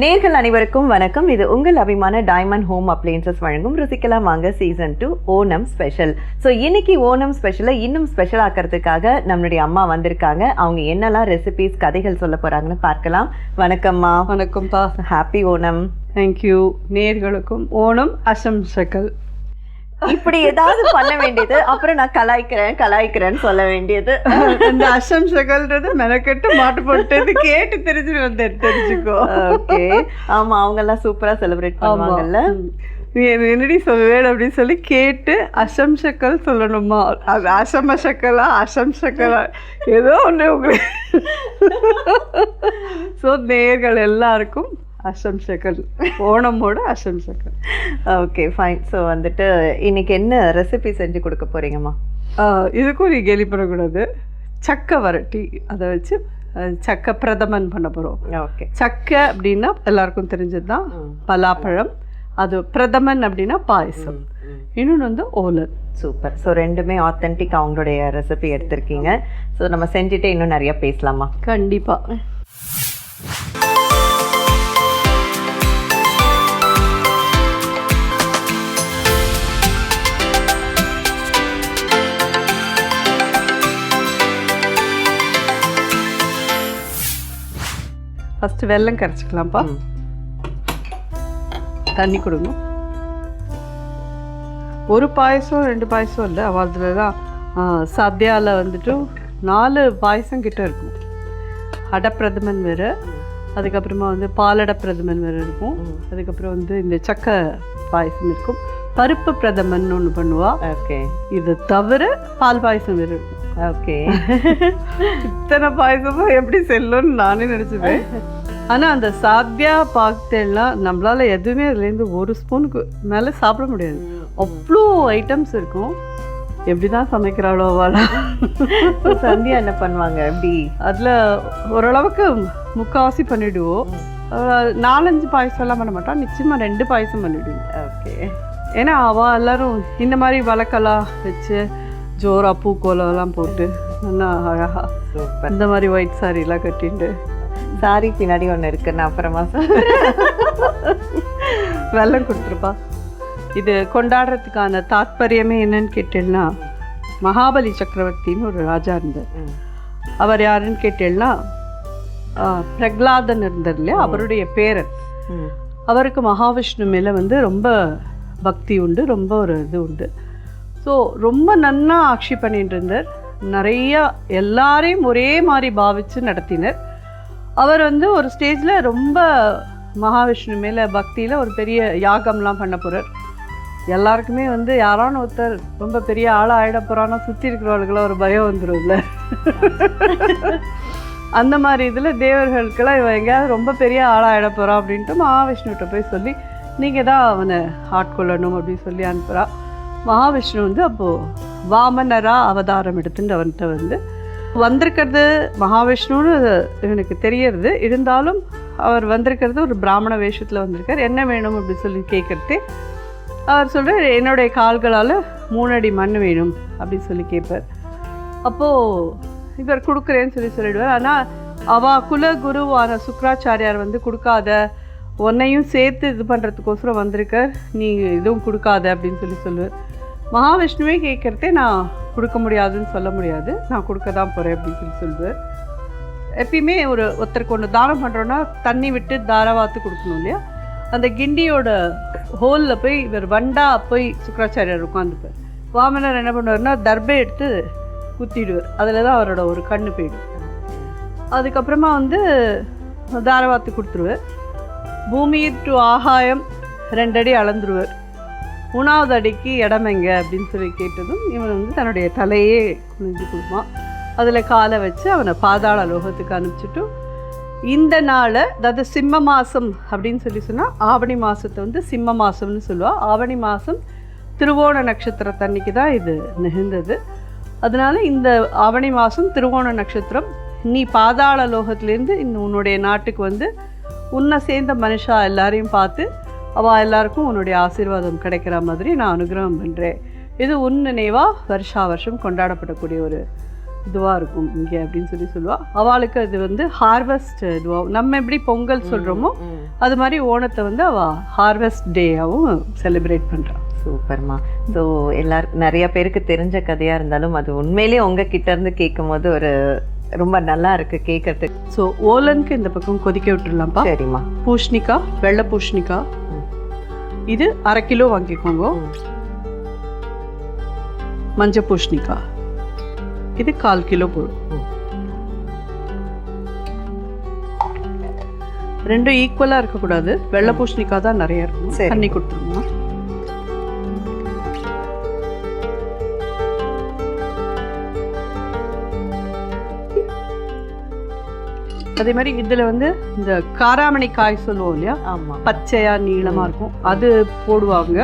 நேர்கள் அனைவருக்கும் வணக்கம். இது உங்கள் அபிமான டைமண்ட் ஹோம் அப்ளையன்சஸ் வழங்கும் ருசிக்கலாம் வாங்க சீசன் 2 ஓணம் ஸ்பெஷல். ஸோ இன்னைக்கு ஓணம் ஸ்பெஷலை இன்னும் ஸ்பெஷல் ஆக்கிறதுக்காக நம்மளுடைய அம்மா வந்திருக்காங்க. அவங்க என்னெல்லாம் ரெசிபிஸ் கதைகள் சொல்ல போறாங்கன்னு பார்க்கலாம். வணக்கம்மா. வணக்கம்ப்பா. ஹாப்பி ஓணம். தேங்க்யூ. நேர்களுக்கும் ஓணம் அசம்சகள். இப்படி ஏதாவது பண்ண வேண்டியது, அப்புறம் நான் கலாய்க்கிறேன்னு சொல்ல வேண்டியது. இந்த அசம்சகல்ன்றது மெனக்கெட்டு மாட்டு போட்டது கேட்டு தெரிஞ்சுட்டு வந்து தெரிஞ்சுக்கோ. ஓகே. ஆமா, அவங்க எல்லாம் சூப்பரா செலிப்ரேட் பண்ணுவாங்கல்ல. நீ என்னடி சொல்லுவேன் அப்படின்னு சொல்லி கேட்டு அசம்சக்கல் சொல்லணுமா? அது அசம்சக்கலா ஏதோ ஒன்று உங்களுக்கு. ஸோ நேர்கள் எல்லாருக்கும் அசம்சக்கல், ஓணமோட அசம்சக்கல். Okay fine. ஸோ வந்துட்டு இன்னைக்கு என்ன ரெசிபி செஞ்சு கொடுக்க போறீங்கம்மா? இதுக்கும் நீ கேள்விப்படக்கூடாது. சக்கை வரட்டி, அதை வச்சு சக்கை பிரதமன் பண்ண போகிறோம். ஓகே. சக்கை அப்படின்னா எல்லாருக்கும் தெரிஞ்சது தான், பலாப்பழம். அது பிரதமன் அப்படின்னா பாயசம். இன்னொன்று வந்து ஓலன். சூப்பர். ஸோ ரெண்டுமே ஆத்தென்டிக் அவங்களுடைய ரெசிபி எடுத்திருக்கீங்க. ஸோ நம்ம செஞ்சுட்டு இன்னும் நிறைய பேசலாமா? கண்டிப்பாக. ஃபஸ்ட்டு வெல்லம் கரைச்சிக்கலாம்ப்பா. தண்ணி கொடுங்க. ஒரு பாயசம் 2 பாயசம் இல்லை, அவளதுல தான் சத்யாவில் வந்துட்டு 4 பாயசம் கிட்ட இருக்கும். அடப்பிரதமன் வேறு, அதுக்கப்புறமா வந்து பாலட பிரதமன் வேறு இருக்கும், அதுக்கப்புறம் வந்து இந்த சக்கை பாயசம் இருக்கும், பருப்பு பிரதமன் ஒன்று பண்ணுவா. ஓகே. இது தவிர பால் பாயசம் வேறு இருக்கும். ஓகே. இத்தனை பாயசமும் எப்படி செல்லும்னு நானே நினச்சிப்பேன். ஆனால் அந்த சாத்தியா பாக்தெல்லாம் நம்மளால எதுவுமே அதுலேருந்து ஒரு ஸ்பூனுக்கு மேலே சாப்பிட முடியாது. அவ்வளோ ஐட்டம்ஸ் இருக்கும். எப்படி தான் சமைக்கிறாளோ அவளா. சந்தியா என்ன பண்ணுவாங்க? எப்படி அதில் ஓரளவுக்கு முக்கால்வாசி பண்ணிவிடுவோம். 4-5 பாயசம்லாம் பண்ண மாட்டான். நிச்சயமாக 2 பாயசம் பண்ணிவிடுவோம். ஓகே. ஏன்னா அவள் எல்லோரும் இந்த மாதிரி வழக்கெல்லாம் வச்சு ஜோரா பூக்கோலெல்லாம் போட்டு நல்லா அழகா இந்த மாதிரி ஒயிட் சாரீலாம் கட்டிட்டு. சாரி பின்னாடி ஒன்று இருக்கு, நான் அப்புறமா வெல்லம் கொடுத்துருப்பா. இது கொண்டாடுறதுக்கான தாத்பரியமே என்னன்னு கேட்டேன்னா, மகாபலி சக்கரவர்த்தின்னு ஒரு ராஜா இருந்தார். அவர் யாருன்னு கேட்டேன்னா, பிரகலாதன் இருந்தார் இல்லையா, அவருடைய பேரன். அவருக்கு மகாவிஷ்ணு மேலே வந்து ரொம்ப பக்தி உண்டு, ரொம்ப ஒரு இது உண்டு. ஸோ ரொம்ப நன்னா ஆட்சி பண்ணிட்டு இருந்தார். நிறையா எல்லாரையும் ஒரே மாதிரி பாவித்து நடத்தினர். அவர் வந்து ஒரு ஸ்டேஜில் ரொம்ப மகாவிஷ்ணு மேலே பக்தியில் ஒரு பெரிய யாகம்லாம் பண்ண போகிறார். எல்லாருக்குமே வந்து யாரான ஒருத்தர் ரொம்ப பெரிய ஆளாக ஆகிட போகிறான்னா சுற்றி இருக்கிறவர்களுக்கெல்லாம் ஒரு பயம் வந்துடும்ல. அந்த மாதிரி இதில் தேவர்களுக்கெல்லாம் இவன் எங்கேயாவது ரொம்ப பெரிய ஆளாக ஆகிட போகிறான் அப்படின்ட்டு மகாவிஷ்ணுகிட்ட போய் சொல்லி நீங்கள் தான் அவனை ஆட்கொள்ளணும் அப்படின்னு சொல்லி அனுப்புகிறா. மகாவிஷ்ணு வந்து அப்போது வாமனராக அவதாரம் எடுத்துட்டு அவன்கிட்ட வந்து வந்திருக்கிறது மகாவிஷ்ணுன்னு இவனுக்கு தெரியறது. இருந்தாலும் அவர் வந்திருக்கிறது ஒரு பிராமண வேஷத்தில் வந்திருக்கார். என்ன வேணும் அப்படின்னு சொல்லி கேட்குறதே அவர் சொல்கிறார், என்னுடைய கால்களால் 3 அடி மண் வேணும் அப்படின்னு சொல்லி கேட்பார். அப்போது இவர் கொடுக்குறேன்னு சொல்லிடுவார். ஆனால் அவள் குல குருவான சுக்ராச்சாரியார் வந்து கொடுக்காத, உன்னையும் சேர்த்து இது பண்ணுறதுக்கோசரம் வந்திருக்கார், நீ இதுவும் கொடுக்காத அப்படின்னு சொல்லுவார். மகாவிஷ்ணுவே கேட்குறதே நான் கொடுக்க முடியாதுன்னு சொல்ல முடியாது, நான் கொடுக்க தான் போகிறேன் அப்படின்னு சொல்லுவார். எப்பயுமே ஒருத்தருக்கு ஒன்று தானம் பண்ணுறோன்னா தண்ணி விட்டு தாரவாத்து கொடுக்கணும் இல்லையா. அந்த கிண்டியோட ஹோலில் போய் இவர் வண்டா போய் சுக்ராச்சாரியார் உட்காந்துப்பார். வாமனர் என்ன பண்ணுவார்னா தர்பை எடுத்து குத்திடுவார். அதில் தான் அவரோட ஒரு கண்ணு போயிடும். அதுக்கப்புறமா வந்து தாரவாத்து கொடுத்துருவார். பூமி டு ஆகாயம் 2 அடி அளந்துருவார். 3வது அடிக்கு இடம் எங்கே அப்படின்னு சொல்லி கேட்டதும் இவன் வந்து தன்னுடைய தலையே குனிஞ்சு கொடுப்பான். அதில் காலை வச்சு அவனை பாதாள லோகத்துக்கு அனுப்பிச்சிட்டு இந்த நாளை, அதாவது சிம்ம மாதம் அப்படின்னு சொன்னால் ஆவணி மாதத்தை வந்து சிம்ம மாதம்னு சொல்லுவாள். ஆவணி மாதம் திருவோண நட்சத்திரத்தன்னைக்கு தான் இது நிகழ்ந்தது. அதனால இந்த ஆவணி மாதம் திருவோண நட்சத்திரம், நீ பாதாள லோகத்துலேருந்து உன்னுடைய நாட்டுக்கு வந்து உன்னை சேர்ந்த மனுஷா எல்லாரையும் பார்த்து அவள் எல்லாருக்கும் உன்னுடைய ஆசீர்வாதம் கிடைக்கிற மாதிரி நான் அனுகிரகம் பண்ணுறேன். இது உன் நினைவாக வருஷா வருஷம் கொண்டாடப்படக்கூடிய ஒரு இதுவாக இருக்கும் இங்கே அப்படின்னு சொல்லுவாள். அவளுக்கு அது வந்து ஹார்வெஸ்ட் இதுவாகும். நம்ம எப்படி பொங்கல் சொல்கிறோமோ அது மாதிரி ஓணத்தை வந்து அவள் ஹார்வெஸ்ட் டேயாகவும் செலிப்ரேட் பண்ணுறாள். சூப்பர்மா. ஸோ எல்லாருக்கும் நிறைய பேருக்கு தெரிஞ்ச கதையாக இருந்தாலும் அது உண்மையிலேயே உங்கள் கிட்டேருந்து கேட்கும் போது ஒரு ரொம்ப நல்லா இருக்குது கேட்கறதுக்கு. ஸோ ஓலனுக்கு இந்த பக்கம் கொதிக்க விட்டுடலாம்ப்பா. சரிம்மா. பூஷ்ணிக்காய், வெள்ளை பூஷ்ணிக்காய் இது 1/2 கிலோ வாங்கிக்கோங்க. மஞ்சள் பூஷ்ணிக்காய் இது 1/4 கிலோ போடும். ரெண்டும் ஈக்குவலாக இருக்கக்கூடாது. வெள்ளை பூஷ்ணிக்காய் தான் நிறைய இருக்கும். தண்ணி கொடுத்துருங்க. அதே மாதிரி இதில் வந்து இந்த காராமணி காய் சொல்லுவோம் இல்லையா, பச்சையாக நீளமாக இருக்கும், அது போடுவாங்க.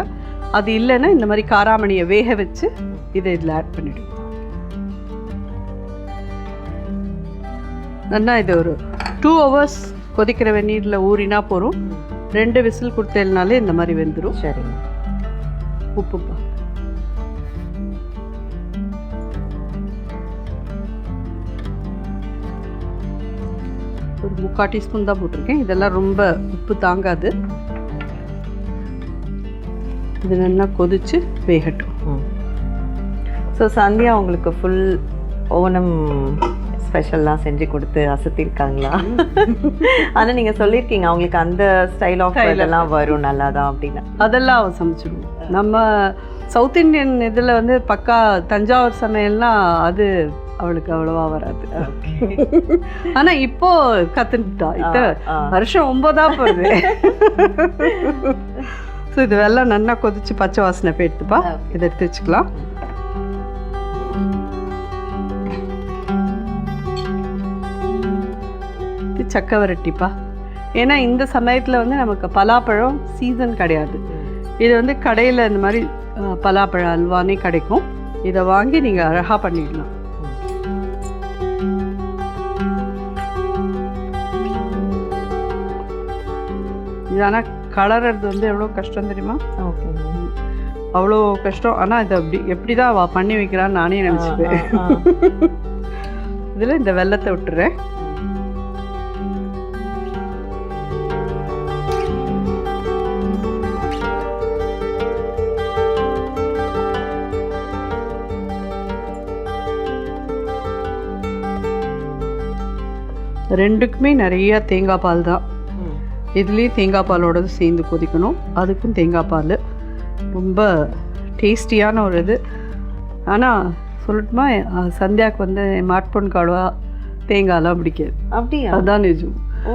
அது இல்லைன்னா இந்த மாதிரி காராமணியை வேக வச்சு இதை இதில் ஆட் பண்ணிவிடுவோம். நல்லா இது ஒரு 2 hours கொதிக்கிற வெந்நீரில் ஊறினா போகிறோம். 2 விசில் கொடுத்தேனாலே இந்த மாதிரி வெந்துடும். சரிங்க. உப்புப்பா ஒரு 3/4 டீஸ்பூன் தான் போட்டிருக்கேன். இதெல்லாம் ரொம்ப உப்பு தாங்காது. இது நல்லா கொதிச்சு வேகட்டும். ஸோ சந்தியா உங்களுக்கு ஃபுல் ஓணம் ஸ்பெஷல்லாம் செஞ்சு கொடுத்து அசத்திருக்காங்களா? ஆனால் நீங்கள் சொல்லியிருக்கீங்க அவங்களுக்கு அந்த ஸ்டைல் ஆஃப் இதெல்லாம் வரும் நல்லா தான் அப்படின்னு. அதெல்லாம் அவன் சமைச்சிடுவோம். நம்ம சவுத் இண்டியன் இதில் வந்து பக்கா தஞ்சாவூர் சமையல்னால் அது அவளுக்கு அவ்வளோவா வராது. ஆனால் இப்போ கற்றுட்டா. இத்தனை வருஷம் 9 போகுது. ஸோ இது வெள்ளம் நல்லா கொதிச்சு பச்சை வாசனை போயிடுத்துப்பா. இதை எடுத்து வச்சுக்கலாம். சக்கை வரட்டிப்பா. ஏன்னா இந்த சமயத்தில் வந்து நமக்கு பலாப்பழம் சீசன் கிடையாது. இது வந்து கடையில் இந்த மாதிரி பலாப்பழ அல்வானே கிடைக்கும். இதை வாங்கி நீங்கள் அழகாக பண்ணிடலாம். இது ஆனால் கலர்றது வந்து எவ்வளோ கஷ்டம் தெரியுமா? ஓகே. அவ்வளோ கஷ்டம். ஆனால் இதை எப்படி தான் அவள் பண்ணி வைக்கிறான்னு நானே நினச்சிப்பேன். இதில் இந்த வெல்லத்தை விட்டுறேன். ரெண்டுக்குமே நிறைய தேங்காய் பால் தான். இதுலேயும் தேங்காய் பாலோட சேர்ந்து கொதிக்கணும். அதுக்கும் தேங்காய் பால் ரொம்ப டேஸ்டியான ஒரு இது. ஆனால் சொல்லட்டுமா, சந்தியாவுக்கு வந்து மாட்பொன் காடுவா தேங்காயெலாம் பிடிக்காது. அப்படியா? அதுதான் நிஜம். ஓ,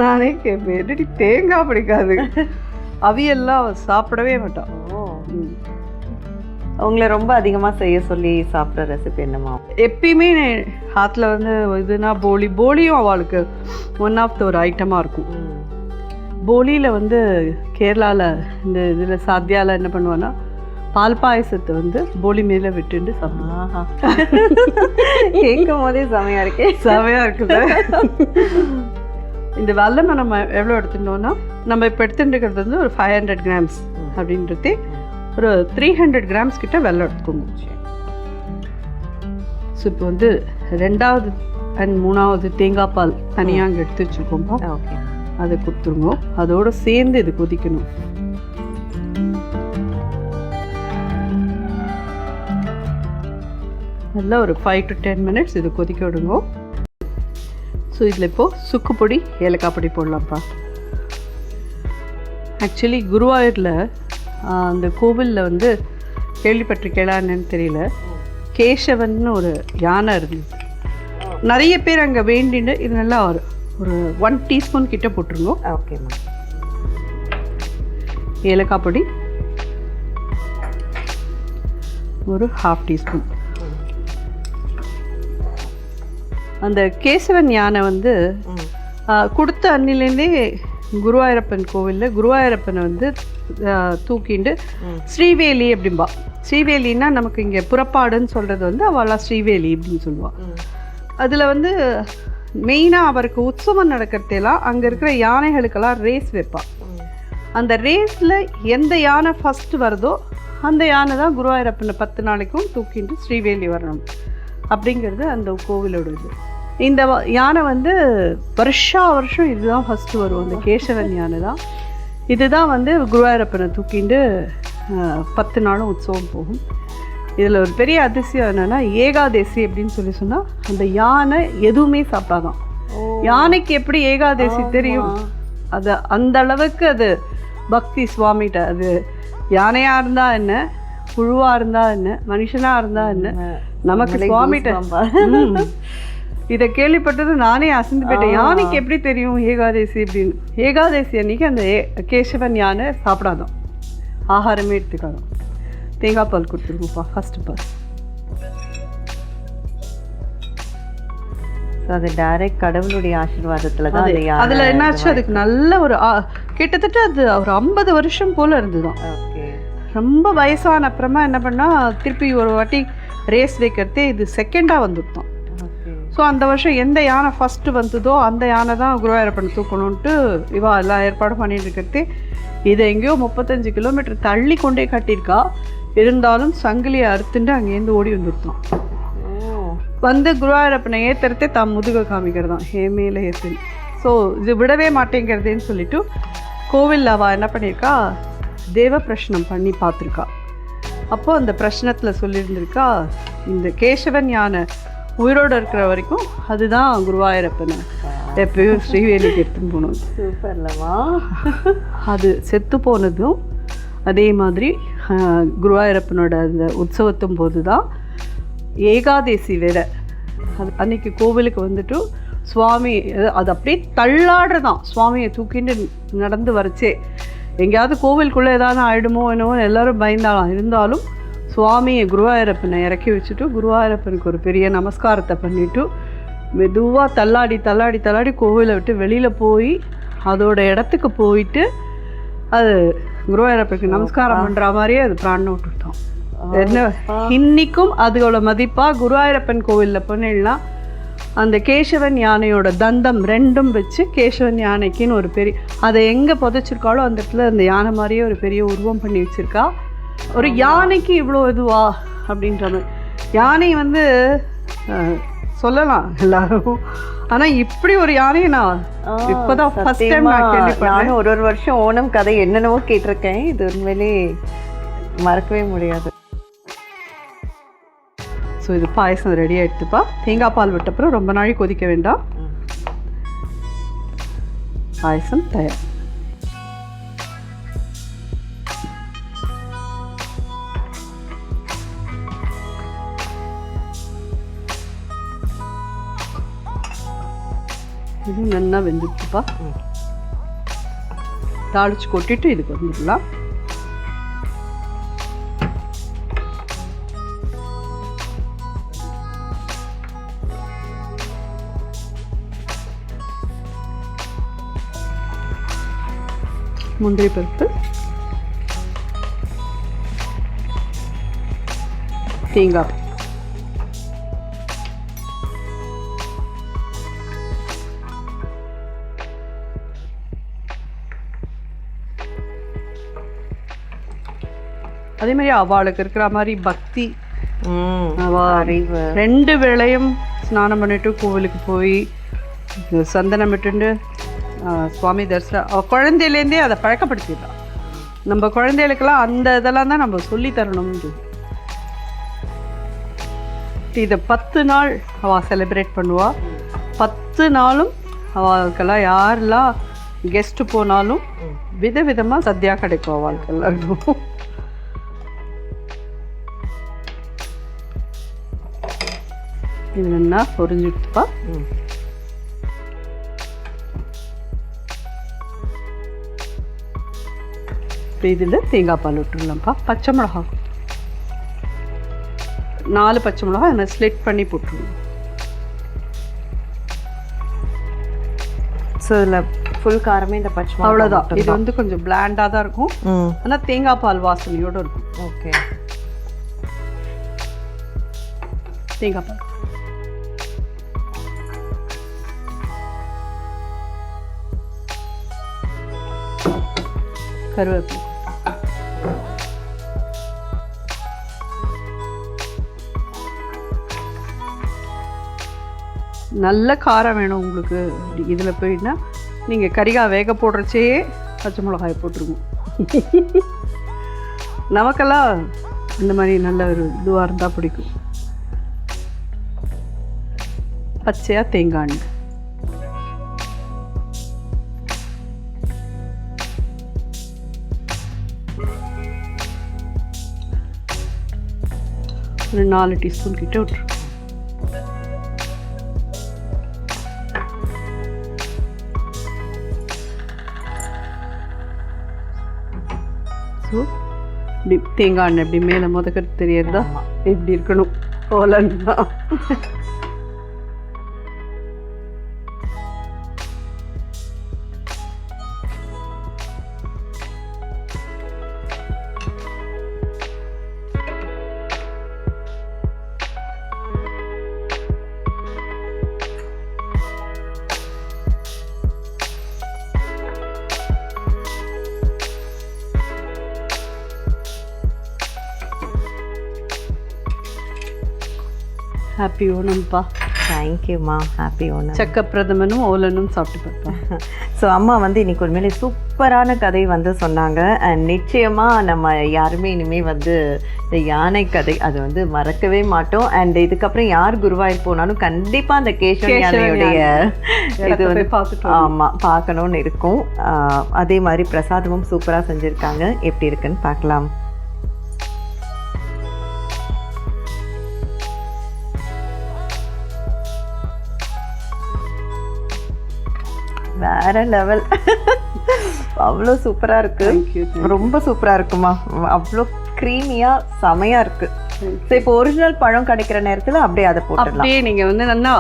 நானே கேட்பேன், என்னடி தேங்காய் பிடிக்காது? அவியெல்லாம் அவள் சாப்பிடவே மாட்டான். அவங்கள ரொம்ப அதிகமாக செய்ய சொல்லி சாப்பிட்ற ரெசிபி என்னம்மா? எப்பயுமே ஹாத்தில் வந்து இதுனா போலியும் அவளுக்கு ஒன் ஆஃப் த ஒரு ஐட்டமாக இருக்கும். போலியில் வந்து கேரளாவில் இந்த இதில் சாத்தியாவில் என்ன பண்ணுவான்னா பால் பாயசத்தை வந்து போலி மேலே விட்டுட்டு சாப்பிடுவாங்க. கேட்கும் போதே செமையாக இருக்கே. செமையாக இருக்குது. இந்த வெல்லம் நம்ம எவ்வளோ எடுத்துட்டோம்னா, நம்ம இப்போ எடுத்துட்டுருக்கிறது வந்து ஒரு 500 grams அப்படின்றது. ஒரு 300 grams கிட்ட வெல்லம் எடுத்துக்கோங்க. ஸோ இப்போ வந்து 2வது and 3வது தேங்காய் பால் தனியாக அங்கே எடுத்து வச்சுருக்கோம்ப்பா. ஓகே. அதை கொடுத்துருங்க. அதோடு சேர்ந்து இது கொதிக்கணும். நல்லா ஒரு 5 to 10 minutes இது கொதிக்க விடுங்க. ஸோ இதில் இப்போது சுக்கு பொடி, ஏலக்காய் பொடி போடலாம்ப்பா. ஆக்சுவலி குருவாயூரில் அந்த கோவிலில் வந்து கேள்விப்பட்டிருக்கேளா என்னன்னு தெரியல, கேசவன் ஒரு யானை இருந்தது. நிறைய பேர் அங்கே வேண்டிட்டு இது நல்லா ஒரு 1 டீஸ்பூன் கிட்ட போட்டுருங்க. ஓகேம்மா. ஏலக்காய் பொடி ஒரு 1/2 டீஸ்பூன். அந்த கேசவன் யானை வந்து கொடுத்த அன்னிலேருந்தே குருவாயூரப்பன் கோவிலில் குருவாயூரப்பனை வந்து தூக்கிண்டு ஸ்ரீவேலி அப்படின்பா. ஸ்ரீவேலின்னா நமக்கு இங்கே புறப்பாடுன்னு சொல்கிறது வந்து அவளாம் ஸ்ரீவேலி அப்படின்னு சொல்லுவாள். அதில் வந்து மெயினாக அவருக்கு உற்சவம் நடக்கிறதெல்லாம் அங்கே இருக்கிற யானைகளுக்கெல்லாம் ரேஸ் வைப்பாள். அந்த ரேஸில் எந்த யானை ஃபஸ்ட்டு வருதோ அந்த யானை தான் குருவாயூரப்பனை 10 நாளைக்கும் தூக்கிட்டு ஸ்ரீவேலி வரணும் அப்படிங்கிறது அந்த கோவிலோட இது. இந்த யானை வந்து வருஷம் இதுதான் ஃபஸ்ட்டு வரும். அந்த கேசவன் யானை தான். இதுதான் வந்து குருவாயூரப்பனை தூக்கிட்டு 10 நாளும் உற்சவம் போகும். இதில் ஒரு பெரிய அதிசயம் என்னென்னா ஏகாதேசி அப்படின்னு சொன்னால் அந்த யானை எதுவுமே சாப்பிடாதான். யானைக்கு எப்படி ஏகாதேசி தெரியும்? அது அந்த அளவுக்கு அது பக்தி சுவாமிகிட்ட. அது யானையாக இருந்தால் என்ன, புழுவாக இருந்தால் என்ன, மனுஷனாக இருந்தால் என்ன, நமக்கு சுவாமிகிட்ட. இதை கேள்விப்பட்டது நானே அசந்து போயிட்டேன். யானைக்கு எப்படி தெரியும் ஏகாதேசி அப்படின்னு? ஏகாதேசி அன்னைக்கு அந்த கேசவன் யானை சாப்பிடாதான், ஆகாரமே எடுத்துக்காதான். தேங்காய் பால் கொடுத்துருங்கப்பா ஃபஸ்ட்டு பால். அது டைரக்ட் கடவுளுடைய ஆசீர்வாதத்தில் தான். அதில் என்னாச்சு, அதுக்கு நல்ல ஒரு கிட்டத்தட்ட அது ஒரு 50 வருஷம் போல் இருந்துதான். ரொம்ப வயசான அப்புறமா என்ன பண்ணால் திருப்பி ஒரு வாட்டி ரேஸ் வைக்கிறதே இது செகண்டாக வந்துட்டோம். ஸோ அந்த வருஷம் எந்த யானை ஃபஸ்ட்டு வந்ததோ அந்த யானை தான் குருவாயூரப்பனை தூக்கணுன்ட்டு இவா எல்லாம் ஏற்பாடு பண்ணிட்டு இருக்கிறதே. இதை எங்கேயோ 35 கிலோமீட்டர் தள்ளி கொண்டே கட்டியிருக்கா. இருந்தாலும் சங்கிலியை அறுத்துட்டு அங்கேருந்து ஓடி வந்துருத்தோம். வந்து குருவாயூரப்பனை ஏற்றுறதே தான் முதுக காமிக்கிறது தான், மேலே ஏற்றுன்னு. ஸோ இது விடவே மாட்டேங்கிறதுன்னு சொல்லிவிட்டு கோவிலில் அவள் என்ன பண்ணியிருக்கா, தேவ பிரஷ்னம் பண்ணி பார்த்துருக்கா. அப்போது அந்த பிரஷ்னத்தில் சொல்லியிருந்திருக்கா, இந்த கேசவன் யானை உயிரோடு இருக்கிற வரைக்கும் அதுதான் குருவாயூரப்பனை எப்பயும் ஸ்ரீவேலிக்கு எடுத்துன்னு போகணும். சூப்பர்லவா. அது செத்து போனதும் அதே மாதிரி குருவாயூரப்பனோட அந்த உற்சவத்தும் போது தான் ஏகாதேசி வேறு. அது அன்றைக்கி கோவிலுக்கு வந்துட்டு சுவாமி அது அப்படியே தள்ளாடுறதான், சுவாமியை தூக்கிட்டு நடந்து வரச்சே. எங்கேயாவது கோவிலுக்குள்ளே ஏதாவது ஆகிடுமோ என்னவோ எல்லோரும் பயந்தாலாம். இருந்தாலும் சுவாமியை குருவாயூரப்பனை இறக்கி வச்சுட்டு குருவாயூரப்பனுக்கு ஒரு பெரிய நமஸ்காரத்தை பண்ணிவிட்டு மெதுவாக தள்ளாடி தள்ளாடி தள்ளாடி கோவிலை விட்டு வெளியில் போய் அதோட இடத்துக்கு போயிட்டு அது குருவாயூரப்பனுக்கு நமஸ்காரம் பண்ணுற மாதிரியே அது பிராணம் விட்டுட்டோம். என்ன இன்னைக்கும் அதோட மதிப்பாக குருவாயூரப்பன் கோவிலில் போனேன்னா அந்த கேசவன் யானையோட தந்தம் 2ம் வச்சு கேசவன் யானைக்குன்னு ஒரு பெரிய, அதை எங்கே புதைச்சிருக்காளோ அந்த இடத்துல அந்த யானை மாதிரியே ஒரு பெரிய உருவம் பண்ணி வச்சுருக்கா. ஒரு யானைக்கு இவ்வளோ இதுவா அப்படின்ற மாதிரி. யானை வந்து சொல்லலாம் எல்லாரும், ஆனால் இப்படி ஒரு யானையை நான் இப்போதான் ஃபர்ஸ்ட் டைம் நான் கேள்விப்பட்டேன். நானும் ஒரு வருஷம் ஓணம் கதை என்னென்னவோ கேட்டிருக்கேன். இது உண்மையிலே மறக்கவே முடியாது. ஸோ இது பாயசம் ரெடி ஆகிடுதுப்பா. தேங்காய் பால் விட்டப்புறம் ரொம்ப நாளைக்கு கொதிக்க வேண்டாம். பாயசம் தயார். இது நல்லா வெந்துடுச்சுப்பா. தாளிச்சு கொட்டிட்டு இதுக்கு வந்துடலாம். முந்திரி பருப்பு, தேங்காய், அதே மாதிரி அவளுக்கு இருக்கிற மாதிரி பக்தி. 2 வேளையும் ஸ்நானம் பண்ணிட்டு கோவிலுக்கு போய் சந்தனம் விட்டுண்டு சுவாமி தரிசனம் குழந்தையிலேருந்தே அதை பழக்கப்படுத்திடலாம். நம்ம குழந்தைகளுக்கெல்லாம் அந்த இதெல்லாம் தான் நம்ம சொல்லி தரணும்னு. இதை 10 நாள் அவள் செலிப்ரேட் பண்ணுவாள். 10 நாளும் அவளுக்கெல்லாம் யாரெல்லாம் கெஸ்ட்டு போனாலும் விதவிதமாக சத்யா கிடைக்கும் அவளுக்கு எல்லாருக்கும். இது என்ன பொரிஞ்சுட்டுப்பா. இதில் தேங்காய் பால் விட்டுருலாம்ப்பா. பச்சை மிளகா 4 பச்சை மிளகா என்ன ஸ்லிட் பண்ணி போட்டுருவோம். ஸோ இதில் ஃபுல் காரமே இந்த பச்சை மிளகா அவ்வளோதான். இது வந்து கொஞ்சம் பிளாண்டாக தான் இருக்கும், ஆனால் தேங்காய் பால் வாசனையோடு இருக்கும். ஓகே, தேங்காய் பால் கருவேப்பிலை நல்ல காரம் வேணும் உங்களுக்கு இதில் போயின்னா நீங்கள் கறிகாய் வேக போடுறச்சே பச்சை மிளகாய் போட்டுருங்க. நமக்கெல்லாம் இந்த மாதிரி நல்ல ஒரு இதுவாக இருந்தால் பிடிக்கும். பச்சையாக தேங்காய் எண்ணெய், ஒரு 4 டீஸ்பூன் கிட்ட விட்டுருவோம். ஸோ இப்படி தேங்காய் எண்ணெய் இப்படி மேலே முதக்கிறது தெரியறதா எப்படி இருக்கணும் போலன்னா. ஹாப்பி ஓணம்ப்பா. தேங்க்யூம்மா. ஹாப்பி ஓணம். சக்க பிரதமனும் ஓலனும் சாப்பிட்டு பார்ப்பேன். ஸோ அம்மா வந்து இன்னைக்கு உண்மையிலே சூப்பரான கதை வந்து சொன்னாங்க. அண்ட் நிச்சயமாக நம்ம யாருமே இனிமேல் வந்து இந்த யானை கதை அது வந்து மறக்கவே மாட்டோம். அண்ட் இதுக்கப்புறம் யார் குருவாயூர் போனாலும் கண்டிப்பாக அந்த கேசவ யானையுடைய இது வந்து ஆமாம் பார்க்கணுன்னு இருக்கும். அதே மாதிரி பிரசாதமும் சூப்பராக செஞ்சுருக்காங்க. எப்படி இருக்குன்னு பார்க்கலாம். வேற லெவல். அவ்வளோ சூப்பராக இருக்கு. ரொம்ப சூப்பராக இருக்குமா. அவ்வளோ க்ரீமியாக செமையாக இருக்கு. ஸோ இப்போ ஒரிஜினல் பழம் கிடைக்கிற நேரத்தில் அப்படியே அதை போட்டுடலாம். அப்படியே நீங்கள் வந்து நல்லா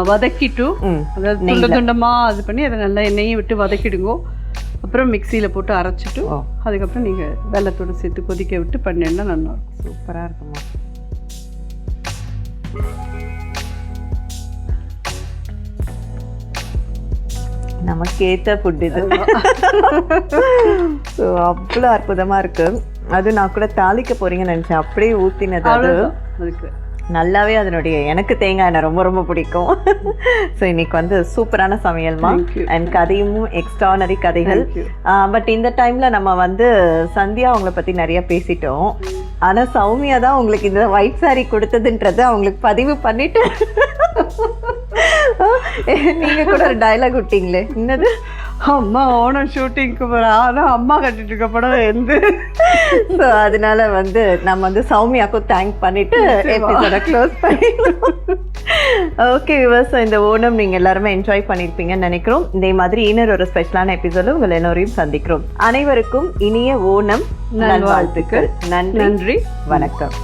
வதக்கிட்டு அதாவது துண்ட துண்டமாக இது பண்ணி அதை நல்லா எண்ணெயை விட்டு வதக்கிடுங்க. அப்புறம் மிக்சியில் போட்டு அரைச்சிட்டு அதுக்கப்புறம் நீங்கள் வெள்ளத்தோடு சேர்த்து கொதிக்க விட்டு பண்ணினா நல்லாயிருக்கும். சூப்பராக இருக்குமா. நமக்கேற்ற ஃபுட் இது. ஸோ அவ்வளோ அற்புதமாக இருக்குது. அது நான் கூட தாளிக்க போகிறீங்கன்னு நினச்சேன். அப்படியே ஊற்றினது அது அதுக்கு நல்லாவே அதனுடைய எனக்கு தேங்காய் எண்ணெய் ரொம்ப ரொம்ப பிடிக்கும். ஸோ இன்னைக்கு வந்து சூப்பரான சமையல்மா. அண்ட் கதையும் எக்ஸ்ட்ரானரி கதைகள். பட் இந்த டைமில் நம்ம வந்து சந்தியா அவங்கள பற்றி நிறைய பேசிட்டோம். ஆனால் சௌமியா தான் உங்களுக்கு இந்த ஒயிட் சாரி கொடுத்ததுன்றது அவங்களுக்கு பதிவு பண்ணிட்டு நீங்கள் கூட ஒரு டைலாக் விட்டீங்களே, என்னது அம்மா ஓணம் ஷூட்டிங்க்கு போகிறா ஆனால் அம்மா கட்டிட்டு இருக்க படம் எந்த. ஸோ அதனால வந்து நம்ம வந்து சௌமியாக்கும் தேங்க் பண்ணிட்டு எபிசோட க்ளோஸ் பண்ணிடலாம். ஓகே விவர்ஸ், இந்த ஓணம் நீங்கள் எல்லாருமே என்ஜாய் பண்ணியிருப்பீங்கன்னு நினைக்கிறோம். இதே மாதிரி இன்னொரு ஒரு ஸ்பெஷலான எபிசோட உங்கள் எல்லோரையும் சந்திக்கிறோம். அனைவருக்கும் இனிய ஓணம் நல்வாழ்த்துக்கள். நன்றி, வணக்கம்.